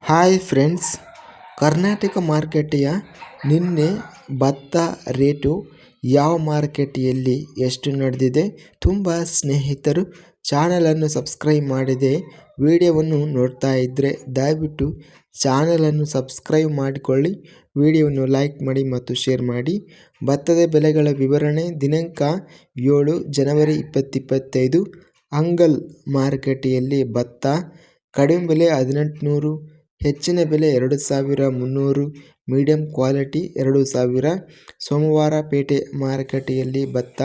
Hi friends, Karnataka ಮಾರುಕಟ್ಟೆಯ ನಿನ್ನೆ ಭತ್ತ ರೇಟು ಯಾವ ಮಾರುಕಟ್ಟೆಯಲ್ಲಿ ಎಷ್ಟು ನಡೆದಿದೆ? ತುಂಬ ಸ್ನೇಹಿತರು ಚಾನಲನ್ನು ಸಬ್ಸ್ಕ್ರೈಬ್ ಮಾಡದೆ ವಿಡಿಯೋವನ್ನು ನೋಡ್ತಾ ಇದ್ದರೆ ದಯವಿಟ್ಟು ಚಾನಲನ್ನು ಸಬ್ಸ್ಕ್ರೈಬ್ ಮಾಡಿಕೊಳ್ಳಿ, ವಿಡಿಯೋವನ್ನು ಲೈಕ್ ಮಾಡಿ ಮತ್ತು ಶೇರ್ ಮಾಡಿ. ಭತ್ತದ ಬೆಲೆಗಳ ವಿವರಣೆ ದಿನಾಂಕ 7 ಜನವರಿ 2025. ಅಂಗಲ್ ಮಾರುಕಟ್ಟೆಯಲ್ಲಿ ಭತ್ತ ಕಡಿಮೆ ಬೆಲೆ 1800, ಹೆಚ್ಚಿನ ಬೆಲೆ 2300, ಮೀಡಿಯಂ ಕ್ವಾಲಿಟಿ 2000. ಸೋಮವಾರಪೇಟೆ ಮಾರುಕಟ್ಟೆಯಲ್ಲಿ ಭತ್ತ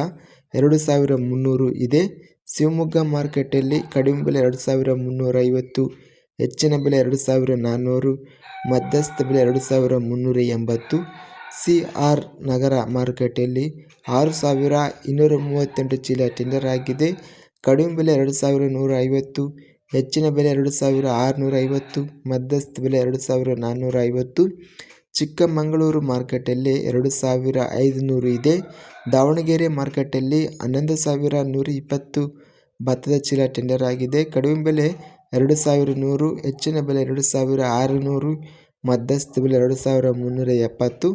2300 ಇದೆ. ಶಿವಮೊಗ್ಗ ಮಾರುಕಟ್ಟೆಯಲ್ಲಿ ಕಡಿಮೆ ಬೆಲೆ 2350, ಹೆಚ್ಚಿನ ಬೆಲೆ 2400, ಮಧ್ಯಸ್ಥ ಬೆಲೆ 2380. CR ನಗರ ಮಾರುಕಟ್ಟೆಯಲ್ಲಿ 6238 ಚೀಲ ಟೆಂಡರ್ ಆಗಿದೆ. ಕಡಿಮೆ ಬೆಲೆ 2150, ಹೆಚ್ಚಿನ ಬೆಲೆ 2650, ಮಧ್ಯಸ್ಥ ಬೆಲೆ 2450. ಚಿಕ್ಕಮಗಳೂರು ಮಾರುಕಟ್ಟೆಯಲ್ಲಿ 2500 ಇದೆ. ದಾವಣಗೆರೆ ಮಾರುಕಟ್ಟೆಯಲ್ಲಿ 11120 ಭತ್ತದ ಚೀಲ ಟೆಂಡರ್ ಆಗಿದೆ. ಕಡಿಮೆ ಬೆಲೆ 2100, ಹೆಚ್ಚಿನ ಬೆಲೆ 2600, ಮಧ್ಯಸ್ಥ ಬೆಲೆ 2370.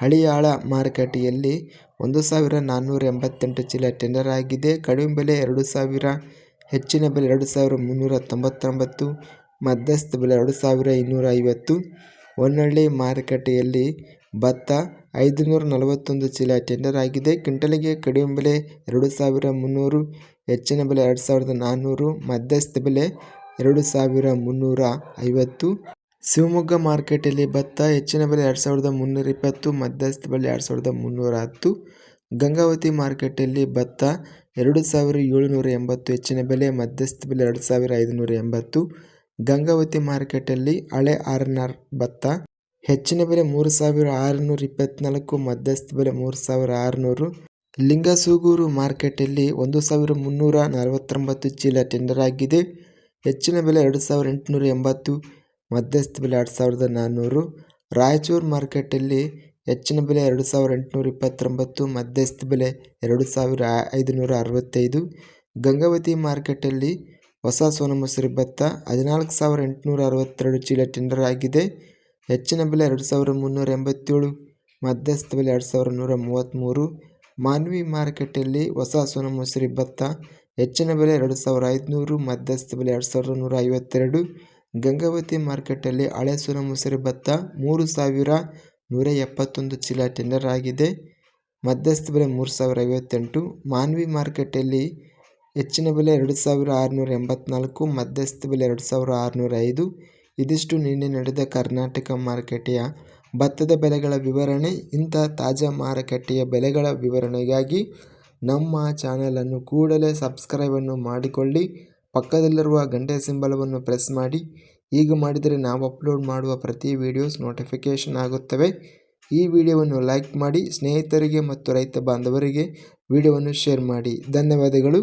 ಹಳಿಯಾಳ ಮಾರುಕಟ್ಟೆಯಲ್ಲಿ 1488 ಚೀಲ ಟೆಂಡರ್ ಆಗಿದೆ. ಕಡಿಮೆ ಬೆಲೆ 2000, ಹೆಚ್ಚಿನ ಬೆಲೆ 2399, ಮಧ್ಯಸ್ಥ ಬೆಲೆ 2250. ಹೊನ್ನಳ್ಳಿ ಮಾರುಕಟ್ಟೆಯಲ್ಲಿ ಭತ್ತ 541 ಚೀಲ ಟೆಂಡರ್ ಆಗಿದೆ. ಕ್ವಿಂಟಲ್ಗೆ ಕಡಿಮೆ ಬೆಲೆ 2300, ಹೆಚ್ಚಿನ ಬೆಲೆ 2400, ಮಧ್ಯಸ್ಥ ಬೆಲೆ 2350. ಶಿವಮೊಗ್ಗ ಮಾರುಕಟ್ಟೆಯಲ್ಲಿ ಭತ್ತ ಹೆಚ್ಚಿನ ಬೆಲೆ 2320, ಮಧ್ಯಸ್ಥ ಬೆಲೆ 2310. ಗಂಗಾವತಿ ಮಾರುಕಟ್ಟೆಯಲ್ಲಿ ಭತ್ತ 2780, ಹೆಚ್ಚಿನ ಬೆಲೆ, ಮಧ್ಯಸ್ಥ ಬೆಲೆ 2580. ಗಂಗಾವತಿ ಮಾರುಕಟ್ಟೆಯಲ್ಲಿ ಹಳೆ ಆರ್ಎನ್ಆರ್ ಭತ್ತ ಹೆಚ್ಚಿನ ಬೆಲೆ 3624, ಮಧ್ಯಸ್ಥ ಬೆಲೆ 3600. ಲಿಂಗಸೂಗೂರು ಮಾರುಕಟ್ಟೆಯಲ್ಲಿ 1349 ಚೀಲ ಟೆಂಡರ್ ಆಗಿದೆ. ಹೆಚ್ಚಿನ ಬೆಲೆ 2880, ಮಧ್ಯಸ್ಥ ಬೆಲೆ 2400. ರಾಯಚೂರು ಮಾರುಕಟ್ಟೆಯಲ್ಲಿ ಹೆಚ್ಚಿನ ಬೆಲೆ 2829, ಮಧ್ಯಸ್ಥ ಬೆಲೆ 2565. ಗಂಗಾವತಿ ಮಾರುಕಟ್ಟೆಯಲ್ಲಿ ಹೊಸ ಸೋನಾಮಸೂರಿ ಭತ್ತ 14862 ಚೀಲ ಟೆಂಡರ್ ಆಗಿದೆ. ಹೆಚ್ಚಿನ ಬೆಲೆ 2387, ಮಧ್ಯಸ್ಥ ಬೆಲೆ 2133. ಮಾನ್ವಿ ಮಾರುಕಟ್ಟೆಯಲ್ಲಿ ಹೊಸ ಸೋನಾಮಸೂರಿ ಭತ್ತ ಹೆಚ್ಚಿನ ಬೆಲೆ 2500, ಮಧ್ಯಸ್ಥ ಬೆಲೆ 2152. ಗಂಗಾವತಿ ಮಾರುಕಟ್ಟೆಯಲ್ಲಿ ಹಳೆ ಸೋನಾಮಸೂರಿ ಭತ್ತ 3171 ಚೀಲ ಟೆಂಡರ್ ಆಗಿದೆ. ಮಧ್ಯಸ್ಥ ಬೆಲೆ 3058. ಮಾನ್ವಿ ಮಾರುಕಟ್ಟೆಯಲ್ಲಿ ಹೆಚ್ಚಿನ ಬೆಲೆ 2684, ಮಧ್ಯಸ್ಥ ಬೆಲೆ 2605. ಇದಿಷ್ಟು ನಿನ್ನೆ ನಡೆದ ಕರ್ನಾಟಕ ಮಾರುಕಟ್ಟೆಯ ಭತ್ತದ ಬೆಲೆಗಳ ವಿವರಣೆ. ಇಂಥ ತಾಜಾ ಮಾರುಕಟ್ಟೆಯ ಬೆಲೆಗಳ ವಿವರಣೆಗಾಗಿ ನಮ್ಮ ಚಾನಲನ್ನು ಕೂಡಲೇ ಸಬ್ಸ್ಕ್ರೈಬನ್ನು ಮಾಡಿಕೊಳ್ಳಿ, ಪಕ್ಕದಲ್ಲಿರುವ ಗಂಟೆ ಸಿಂಬಲವನ್ನು ಪ್ರೆಸ್ ಮಾಡಿ. ಈಗ ಮಾಡಿದರೆ ನಾವು ಅಪ್ಲೋಡ್ ಮಾಡುವ ಪ್ರತಿ ವಿಡಿಯೋಸ್ ನೋಟಿಫಿಕೇಷನ್ ಆಗುತ್ತವೆ. ಈ ವಿಡಿಯೋವನ್ನು ಲೈಕ್ ಮಾಡಿ, ಸ್ನೇಹಿತರಿಗೆ ಮತ್ತು ರೈತ ಬಾಂಧವರಿಗೆ ವಿಡಿಯೋವನ್ನು ಶೇರ್ ಮಾಡಿ. ಧನ್ಯವಾದಗಳು.